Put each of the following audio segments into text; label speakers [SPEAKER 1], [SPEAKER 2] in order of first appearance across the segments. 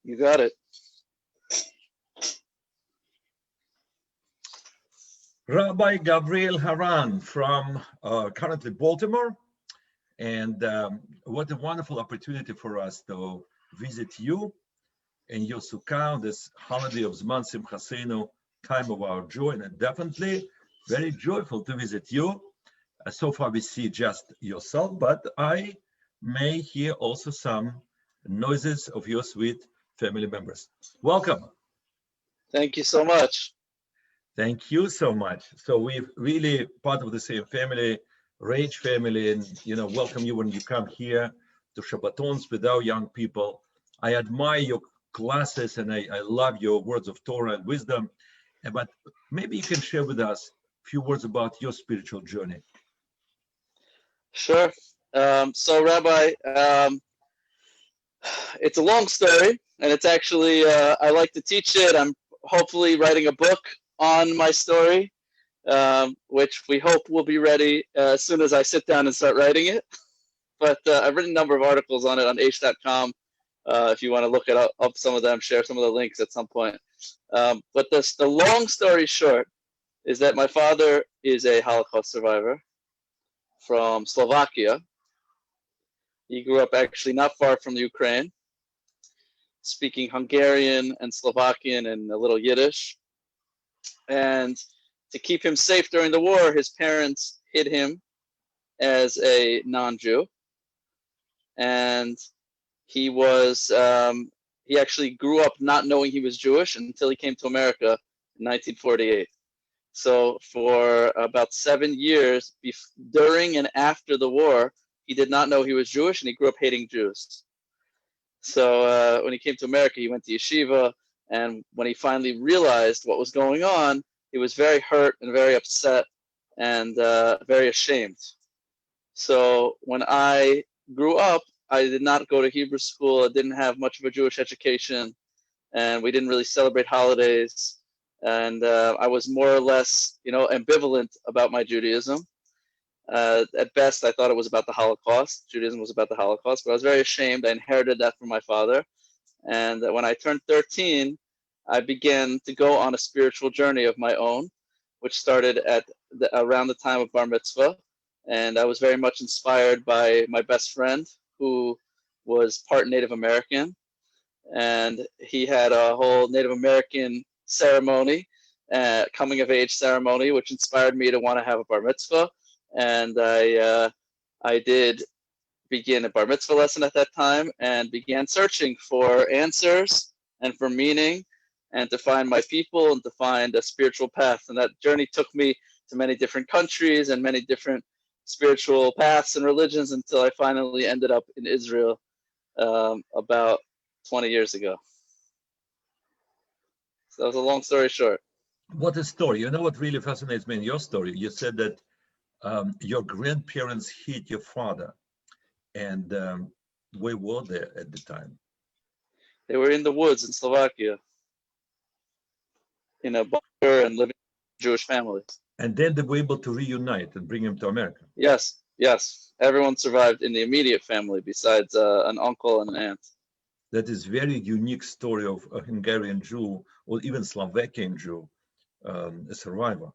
[SPEAKER 1] You got it.
[SPEAKER 2] Rabbi Gavriel Haran from currently Baltimore. And what a wonderful opportunity for us to visit you in your sukkah on this holiday of Zman Simchasenu, time of our joy, and definitely very joyful to visit you. So far we see just yourself, but I may hear also some noises of your sweet family members. Welcome.
[SPEAKER 1] Thank you so much.
[SPEAKER 2] Thank you so much. So we're really part of the same family, Rage family, and welcome you when you come here to Shabbatons with our young people. I admire your classes and I love your words of Torah and wisdom. But maybe you can share with us a few words about your spiritual journey.
[SPEAKER 1] Sure. So Rabbi, it's a long story, and it's actually, I like to teach it. I'm hopefully writing a book on my story, which we hope will be ready as soon as I sit down and start writing it. But I've written a number of articles on it on h.com. If you want to look it up some of them, share some of the links at some point. But the long story short is that my father is a Holocaust survivor from Slovakia. He grew up actually not far from the Ukraine, speaking Hungarian and Slovakian and a little Yiddish. And to keep him safe during the war, his parents hid him as a non-Jew. And he actually grew up not knowing he was Jewish until he came to America in 1948. So for about 7 years, during and after the war, he did not know he was Jewish, and he grew up hating Jews. So when he came to America, he went to yeshiva, and when he finally realized what was going on, he was very hurt and very upset and very ashamed. So when I grew up, I did not go to Hebrew school. I didn't have much of a Jewish education, and we didn't really celebrate holidays. And I was more or less, ambivalent about my Judaism. At best, I thought it was about the Holocaust. Judaism was about the Holocaust, but I was very ashamed. I inherited that from my father. And when I turned 13, I began to go on a spiritual journey of my own, which started around the time of Bar Mitzvah. And I was very much inspired by my best friend, who was part Native American. And he had a whole Native American ceremony, coming of age ceremony, which inspired me to want to have a bar mitzvah. And I did begin a bar mitzvah lesson at that time and began searching for answers and for meaning and to find my people and to find a spiritual path. And that journey took me to many different countries and many different spiritual paths and religions until I finally ended up in Israel about 20 years ago. So that was a long story short.
[SPEAKER 2] What a story. You know what really fascinates me in your story? You said that your grandparents hid your father. And where were they at the time?
[SPEAKER 1] They were in the woods in Slovakia, in a bunker and living in a Jewish family.
[SPEAKER 2] And then they were able to reunite and bring him to America.
[SPEAKER 1] Yes. Everyone survived in the immediate family besides an uncle and an aunt.
[SPEAKER 2] That is very unique story of a Hungarian Jew or even Slovakian Jew, a survivor.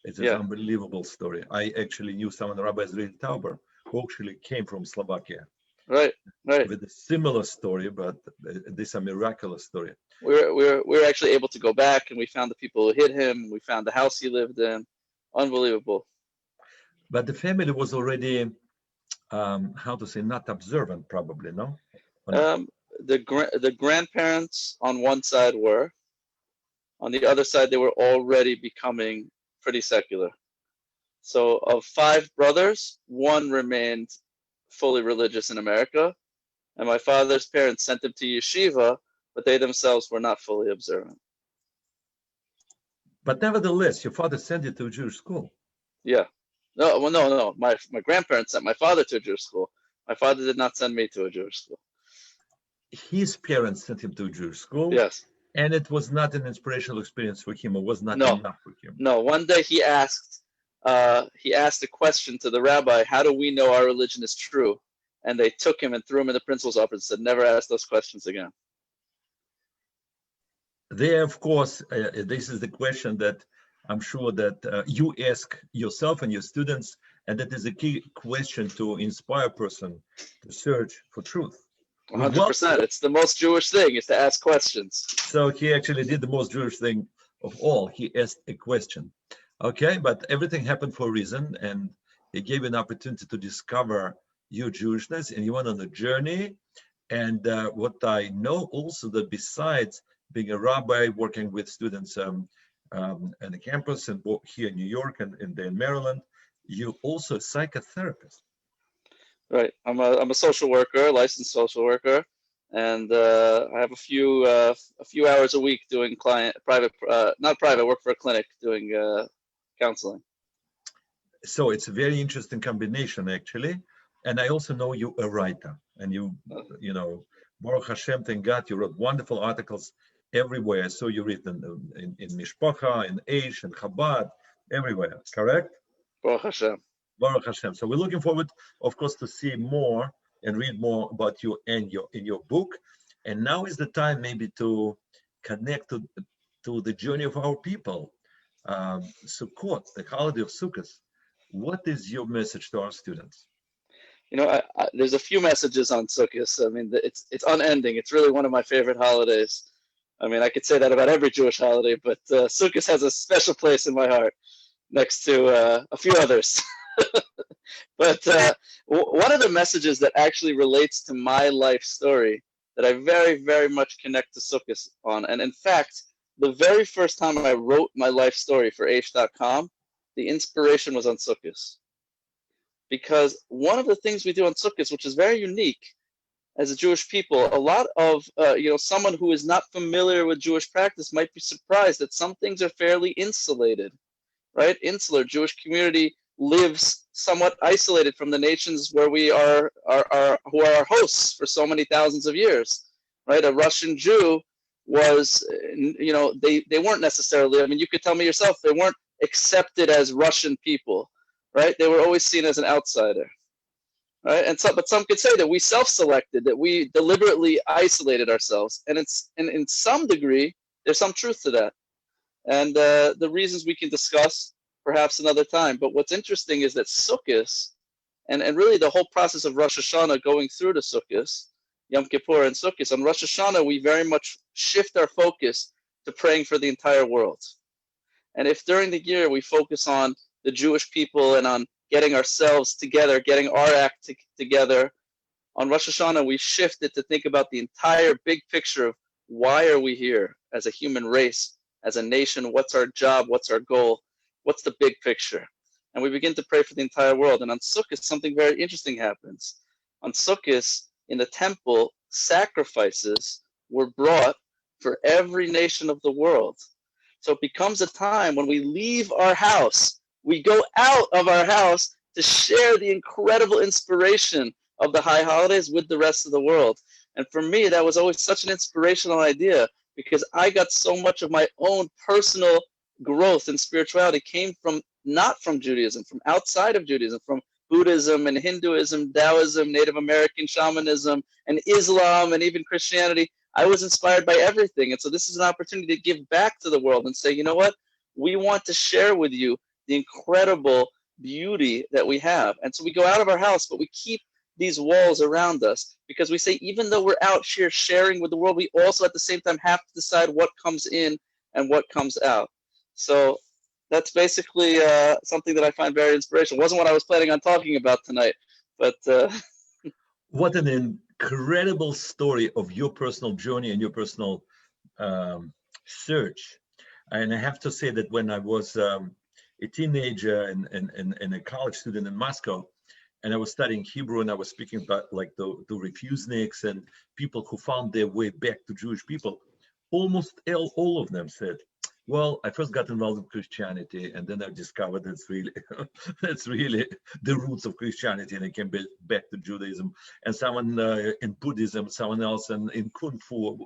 [SPEAKER 2] It's an unbelievable story. I actually knew someone, Rabbi Tauber, who actually came from Slovakia.
[SPEAKER 1] Right.
[SPEAKER 2] With a similar story, but this is a miraculous story.
[SPEAKER 1] We were actually able to go back, and we found the people who hid him. We found the house he lived in. Unbelievable.
[SPEAKER 2] But the family was already, not observant, probably, no?
[SPEAKER 1] The grandparents on one side were. On the other side, they were already becoming pretty secular. So of 5 brothers, 1 remained fully religious in America, and my father's parents sent him to yeshiva, but they themselves were not fully observant.
[SPEAKER 2] But nevertheless, your father sent you to a Jewish school.
[SPEAKER 1] Yeah. No. My grandparents sent my father to a Jewish school. My father did not send me to a Jewish school.
[SPEAKER 2] His parents sent him to a Jewish school.
[SPEAKER 1] Yes.
[SPEAKER 2] And it was not an inspirational experience for him. It was not enough for him.
[SPEAKER 1] No. One day he asked a question to the rabbi, how do we know our religion is true? And they took him and threw him in the principal's office and said, never ask those questions again.
[SPEAKER 2] there, of course, this is the question that I'm sure that you ask yourself and your students, and that is a key question to inspire a person to search for truth. Well,
[SPEAKER 1] 100%. It's the most Jewish thing is to ask questions.
[SPEAKER 2] so he actually did the most Jewish thing of all. He asked a question. Okay, but everything happened for a reason, and he gave you an opportunity to discover your Jewishness, and you went on a journey. And what I know also that besides being a rabbi, working with students on the campus and here in New York and in Maryland, you also a psychotherapist.
[SPEAKER 1] Right. I'm a social worker, licensed social worker, and I have a few hours a week doing private, not private, work for a clinic doing counseling.
[SPEAKER 2] So it's a very interesting combination, actually. And I also know you a writer, and you know, Baruch Hashem, thank God, you wrote wonderful articles everywhere. So you read in Mishpacha, in Aish, and Chabad, everywhere, correct?
[SPEAKER 1] Baruch Hashem.
[SPEAKER 2] Baruch Hashem. So we're looking forward, of course, to see more and read more about you and in your book. And now is the time maybe to connect to the journey of our people. Sukkot, the holiday of Sukkot. What is your message to our students?
[SPEAKER 1] You know, there's a few messages on Sukkot. I mean, it's unending. It's really one of my favorite holidays. I mean, I could say that about every Jewish holiday, but Sukkot has a special place in my heart next to a few others. But one of the messages that actually relates to my life story that I very, very much connect to Sukkot on, and in fact, the very first time I wrote my life story for Aish.com, the inspiration was on Sukkot. Because one of the things we do on Sukkot, which is very unique as a Jewish people, a lot of, someone who is not familiar with Jewish practice might be surprised that some things are fairly insulated, right? Insular. Jewish community lives somewhat isolated from the nations where we are who are our hosts for so many thousands of years, right? A Russian Jew was, they weren't necessarily, I mean, you could tell me yourself, they weren't accepted as Russian people, right? They were always seen as an outsider, right? And so, but some could say that we self-selected, that we deliberately isolated ourselves, and in some degree, there's some truth to that, and the reasons we can discuss perhaps another time. But what's interesting is that Sukkot, and really the whole process of Rosh Hashanah going through to Sukkot, Yom Kippur and Sukkot, on Rosh Hashanah we very much shift our focus to praying for the entire world. And if during the year we focus on the Jewish people and on getting ourselves together, getting our act together, on Rosh Hashanah we shift it to think about the entire big picture of why are we here as a human race, as a nation, what's our job, what's our goal, what's the big picture? And we begin to pray for the entire world. And on Sukkot, something very interesting happens. On Sukkot, in the temple, sacrifices were brought for every nation of the world. So it becomes a time when we leave our house, we go out of our house to share the incredible inspiration of the high holidays with the rest of the world. And for me, that was always such an inspirational idea, because I got so much of my own personal growth in spirituality came from not from Judaism, from outside of Judaism, from Buddhism and Hinduism, Taoism, Native American shamanism, and Islam, and even Christianity. I was inspired by everything. And so this is an opportunity to give back to the world and say, you know what? We want to share with you the incredible beauty that we have. And so we go out of our house, but we keep these walls around us, because we say, even though we're out here sharing with the world, we also at the same time have to decide what comes in and what comes out. So that's basically something that I find very inspirational. It wasn't what I was planning on talking about tonight, but
[SPEAKER 2] what an incredible story of your personal journey and your personal search. And I have to say that when I was a teenager and a college student in Moscow, and I was studying Hebrew, and I was speaking about like the refuseniks and people who found their way back to Jewish people, almost all of them said, well, I first got involved in Christianity, and then I discovered it's really that's really the roots of Christianity, and I came back to Judaism, and someone in Buddhism, someone else in Kung Fu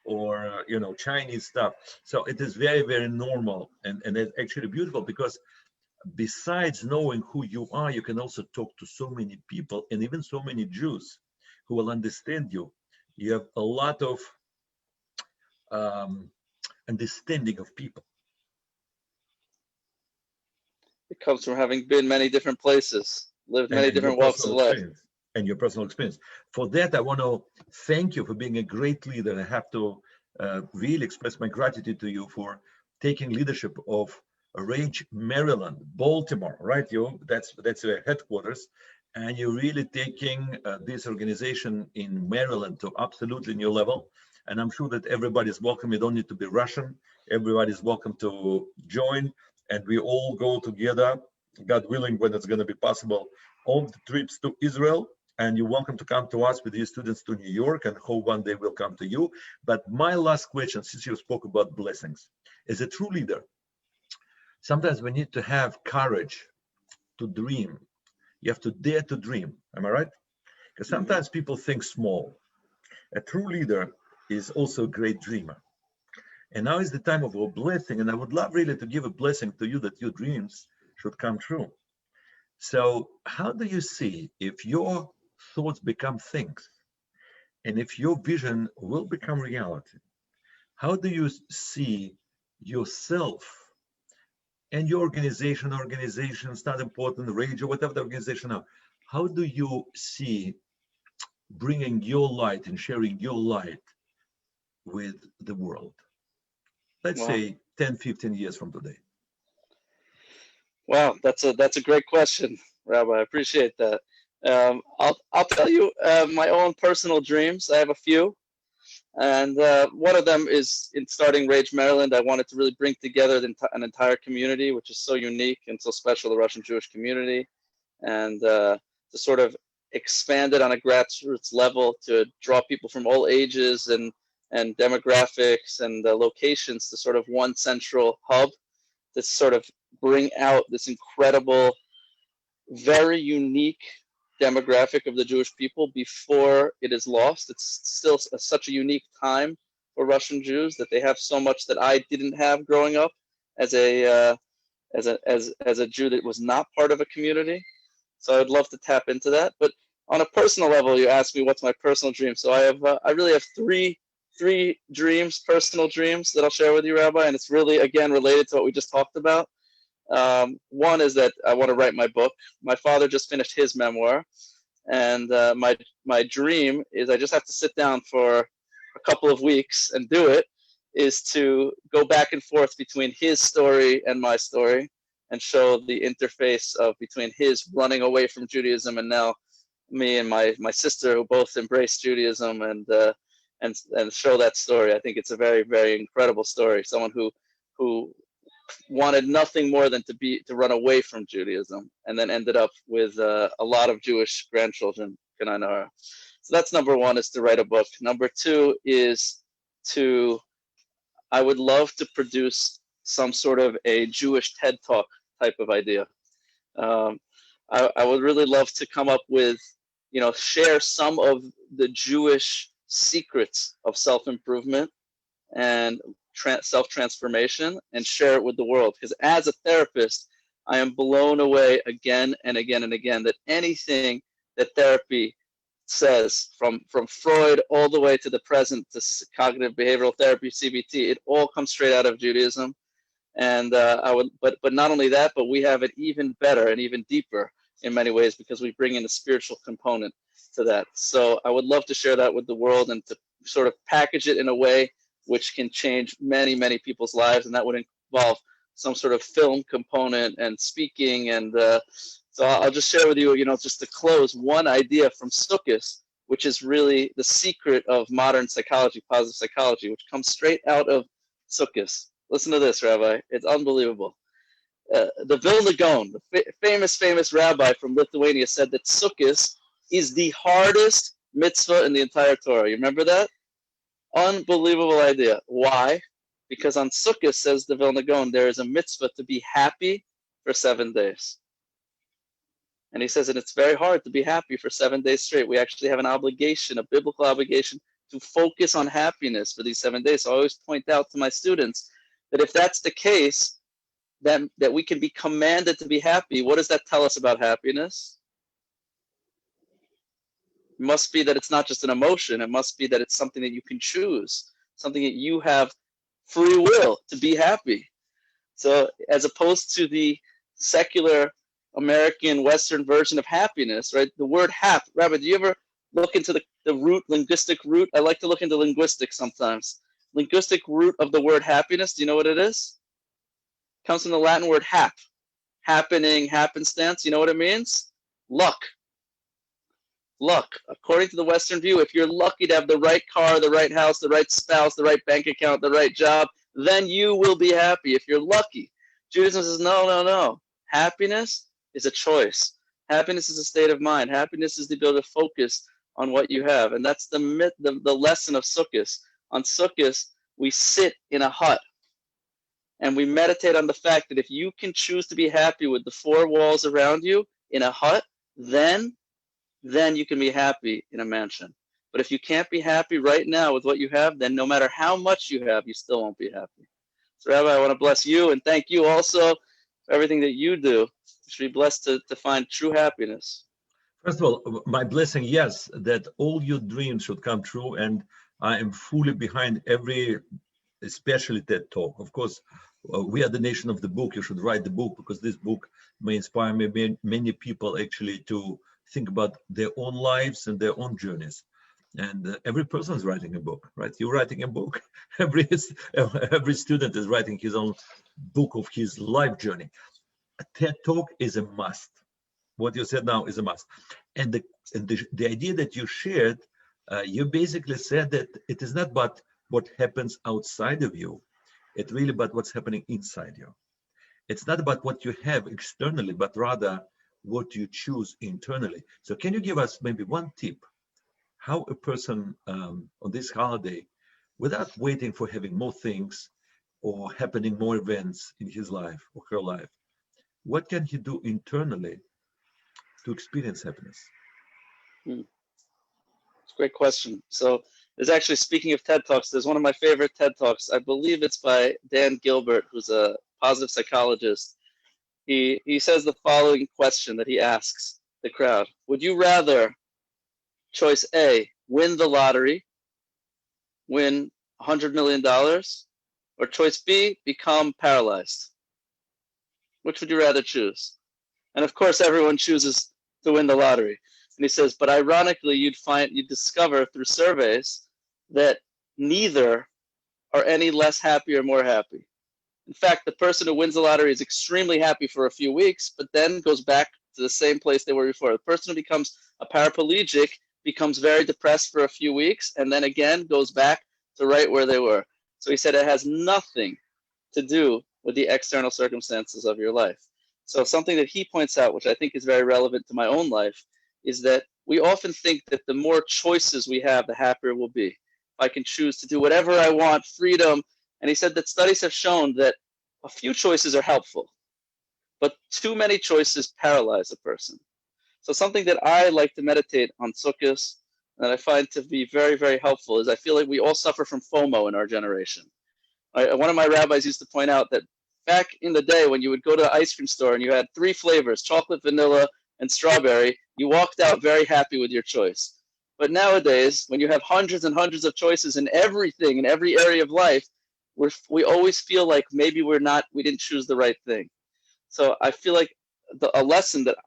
[SPEAKER 2] or Chinese stuff. So it is very, very normal, and it's actually beautiful, because besides knowing who you are, you can also talk to so many people, and even so many Jews who will understand you. You have a lot of understanding of people.
[SPEAKER 1] It comes from having been many different places, lived many
[SPEAKER 2] And your
[SPEAKER 1] different walks of
[SPEAKER 2] personal
[SPEAKER 1] life.
[SPEAKER 2] experience. And your personal experience. For that, I want to thank you for being a great leader. I have to really express my gratitude to you for taking leadership of Rage, Maryland, Baltimore, right? That's your headquarters, and you're really taking this organization in Maryland to absolutely new level. And I'm sure that everybody's welcome. You don't need to be Russian. Everybody's welcome to join, and we all go together, God willing, when it's going to be possible, on the trips to Israel. And you're welcome to come to us with your students to New York, and hope one day we'll come to you. But my last question, since you spoke about blessings, as a true leader, sometimes we need to have courage to dream. You have to dare to dream. Am I right? Because sometimes people think small. A true leader is also a great dreamer. And now is the time of our blessing. And I would love really to give a blessing to you that your dreams should come true. So how do you see if your thoughts become things and if your vision will become reality? How do you see yourself and your organization, it's not important, Rage or whatever the organization are, how do you see bringing your light and sharing your light with the world? Let's
[SPEAKER 1] Wow.
[SPEAKER 2] say 10, 15 years from today.
[SPEAKER 1] Wow, that's a great question, Rabbi. I appreciate that. I'll tell you my own personal dreams. I have a few, and one of them is in starting Rage Maryland. I wanted to really bring together an entire community, which is so unique and so special, the Russian Jewish community, and to sort of expand it on a grassroots level to draw people from all ages and demographics and locations to sort of one central hub to sort of bring out this incredible, very unique demographic of the Jewish people before it is lost. It's still such a unique time for Russian Jews that they have so much that I didn't have growing up as a Jew that was not part of a community. So I'd love to tap into that. But on a personal level, you asked me what's my personal dream. So I really have three dreams, personal dreams that I'll share with you, Rabbi, and it's really, again, related to what we just talked about. One is that I want to write my book. My father just finished his memoir, and my dream is I just have to sit down for a couple of weeks and do it, is to go back and forth between his story and my story and show the interface of between his running away from Judaism and now me and my sister who both embraced Judaism and show that story. I think it's a very, very incredible story. Someone who wanted nothing more than to run away from Judaism and then ended up with a lot of Jewish grandchildren. So that's number one, is to write a book. Number two is I would love to produce some sort of a Jewish TED Talk type of idea. I would really love to come up with, share some of the Jewish secrets of self-improvement and self-transformation and share it with the world. Because as a therapist, I am blown away again and again and again that anything that therapy says, from Freud all the way to the present to cognitive behavioral therapy, CBT, it all comes straight out of Judaism. And but not only that, but we have it even better and even deeper in many ways because we bring in a spiritual component to that. So I would love to share that with the world and to sort of package it in a way which can change many, many people's lives. And that would involve some sort of film component and speaking. And so I'll just share with you, just to close, one idea from Sukkot, which is really the secret of modern psychology, positive psychology, which comes straight out of Sukkot. Listen to this, Rabbi. It's unbelievable. The Vilna Gaon, the famous rabbi from Lithuania, said that Sukkot is the hardest mitzvah in the entire Torah. You remember that? Unbelievable idea. Why? Because on Sukkot, says the Vilna Gaon, there is a mitzvah to be happy for 7 days. And he says that it's very hard to be happy for 7 days straight. We actually have an obligation, a biblical obligation, to focus on happiness for these 7 days. So I always point out to my students that if that's the case, that we can be commanded to be happy. What does that tell us about happiness? It must be that it's not just an emotion. It must be that it's something that you can choose, something that you have free will to be happy. So as opposed to the secular American Western version of happiness, right? The word hap, Rabbi, do you ever look into the root, linguistic root? I like to look into linguistics sometimes. Linguistic root of the word happiness, do you know what it is? It comes from the Latin word hap, happening, happenstance. You know what it means? Luck. Luck. According to the Western view, if you're lucky to have the right car, the right house, the right spouse, the right bank account, the right job, then you will be happy if you're lucky. Judaism says, no, no, no. Happiness is a choice. Happiness is a state of mind. Happiness is the ability to focus on what you have. And that's the lesson of Sukkot. On Sukkot, we sit in a hut and we meditate on the fact that if you can choose to be happy with the four walls around you in a hut, then you can be happy in a mansion. But if you can't be happy right now with what you have, then no matter how much you have, you still won't be happy. So Rabbi, I want to bless you and thank you also for everything that you do. You should be blessed to find true happiness.
[SPEAKER 2] First of all, my blessing, yes, that all your dreams should come true. And I am fully behind every, especially TED Talk. Of course, we are the nation of the book. You should write the book because this book may inspire many people actually to think about their own lives and their own journeys. And every person is writing a book, right? You're writing a book. Every student is writing his own book of his life journey. A TED Talk is a must. What you said now is a must. And the idea that you shared, you basically said that it is not about what happens outside of you. It's really about what's happening inside you. It's not about what you have externally, but rather what you choose internally. So can you give us maybe one tip how a person on this holiday, without waiting for having more things or happening more events in his life or her life, what can he do internally to experience happiness?
[SPEAKER 1] It's a great question. So there's actually, speaking of TED Talks, there's one of my favorite TED Talks. I believe it's by Dan Gilbert, who's a positive psychologist. He says the following question that he asks the crowd. Would you rather, choice A, win the lottery, win $100 million, or choice B, become paralyzed? Which would you rather choose? And of course, everyone chooses to win the lottery. And he says, but ironically, you'd discover through surveys that neither are any less happy or more happy. In fact, the person who wins the lottery is extremely happy for a few weeks, but then goes back to the same place they were before. The person who becomes a paraplegic becomes very depressed for a few weeks, and then again goes back to right where they were. So he said it has nothing to do with the external circumstances of your life. So something that he points out, which I think is very relevant to my own life, is that we often think that the more choices we have, the happier we'll be. If I can choose to do whatever I want, freedom. And he said that studies have shown that a few choices are helpful, but too many choices paralyze a person. So something that I like to meditate on Sukkot, that I find to be very, very helpful, is I feel like we all suffer from FOMO in our generation. One of my rabbis used to point out that back in the day when you would go to an ice cream store and you had 3 flavors, chocolate, vanilla, and strawberry, you walked out very happy with your choice. But nowadays, when you have hundreds and hundreds of choices in everything, in every area of life, we always feel like maybe we didn't choose the right thing. So I feel like a lesson that,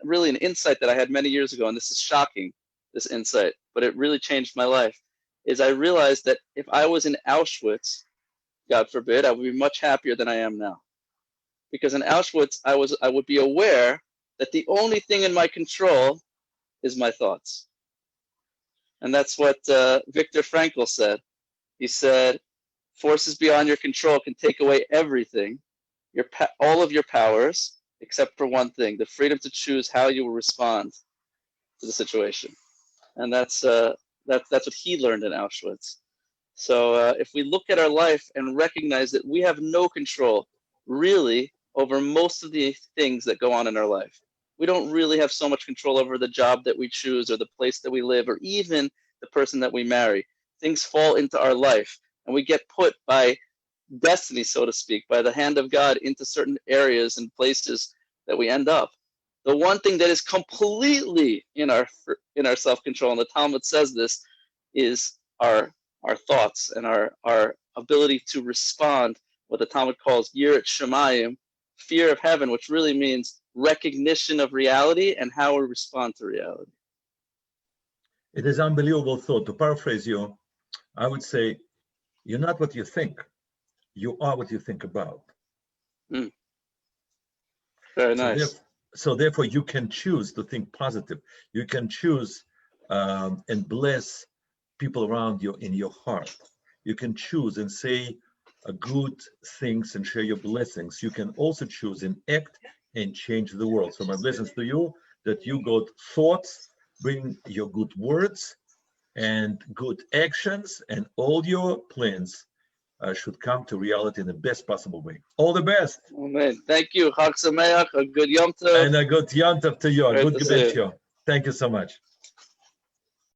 [SPEAKER 1] really an insight that I had many years ago, and this is shocking, this insight, but it really changed my life, is I realized that if I was in Auschwitz, God forbid, I would be much happier than I am now. Because in Auschwitz, I would be aware that the only thing in my control is my thoughts. And that's what Viktor Frankl said. He said, forces beyond your control can take away everything, all of your powers, except for one thing, the freedom to choose how you will respond to the situation. And that's what he learned in Auschwitz. So if we look at our life and recognize that we have no control, really, over most of the things that go on in our life. We don't really have so much control over the job that we choose or the place that we live or even the person that we marry. Things fall into our life and we get put by destiny, so to speak, by the hand of God into certain areas and places that we end up. The one thing that is completely in our self-control, and the Talmud says this, is our thoughts and our ability to respond, what the Talmud calls yirat shamayim, fear of heaven, which really means recognition of reality and how we respond to reality.
[SPEAKER 2] It is unbelievable thought. To paraphrase you, I would say, you're not what you think. You are what you think about.
[SPEAKER 1] Very nice.
[SPEAKER 2] So therefore, you can choose to think positive. You can choose and bless people around you in your heart. You can choose and say good things and share your blessings. You can also choose and act and change the world. So my blessings to you, that you got thoughts, bring your good words and good actions, and all your plans should come to reality in the best possible way. All the best.
[SPEAKER 1] Amen. Thank you. Chag Sameach, a good Yom Tov.
[SPEAKER 2] And a good Yom Tov to you. A
[SPEAKER 1] Great
[SPEAKER 2] good
[SPEAKER 1] to see
[SPEAKER 2] Gebet
[SPEAKER 1] you.
[SPEAKER 2] to you. Thank you so much.